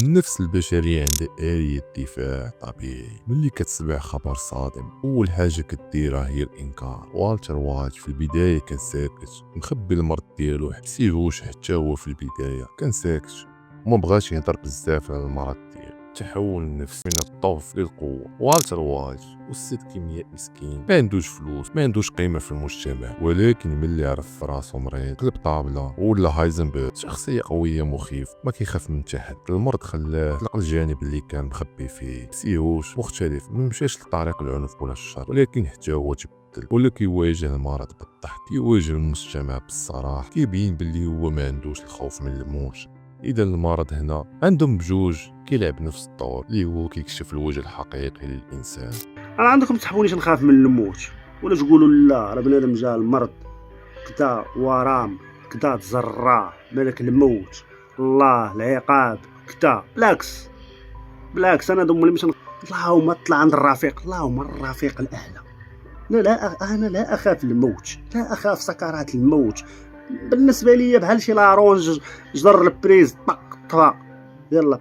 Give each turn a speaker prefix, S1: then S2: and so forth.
S1: النفس البشرية عندها آلية دفاع طبيعي. ملي كتسمع خبر صادم أول حاجة كديرها هي الإنكار. والتر وايت في البداية كان ساكت مخبي المرض ديالو، حسيبوش حتى هو في البداية كان ساكت وما بغاش يهضر بزاف على المرض ديالو. تحول النفس من الضعف للقوة. والتر وايت أستاذ كيمياء مسكين، ما عندوش فلوس، ما عندوش قيمة في المجتمع، ولكن ملي عرف فراسو مريض قلب طابلة ولا هايزنبرغ شخصية قوية مخيف ما كيخاف من حتى حد. المرض خلاه يطلق الجانب اللي كان مخبي فيه، سيهوش مختلف، ما مشاش لطريق العنف ولا الشر، ولكن حتى هو تبدل ولا كيواجه المرض بالضحك، كيواجه المجتمع بالصراحة، كيبين باللي هو ما عندوش الخوف من الموت. اذا المرض هنا عندهم بجوج كيلعب نفس الدور اللي هو كيكشف الوجه الحقيقي للانسان.
S2: انا عندكم تحبونيش نخاف من الموت ولا تقولوا لا راه بنادم جا المرض كدا ورام كدا تزرع ملك الموت الله العقاب كدا. بالعكس انا دوم اللي اللهم طلع عند الرفيق، اللهم الرفيق الاعلى. انا لا اخاف الموت، لا اخاف سكرات الموت. بالنسبه لي بحال شي لارونج جدر البريز طق طق يلا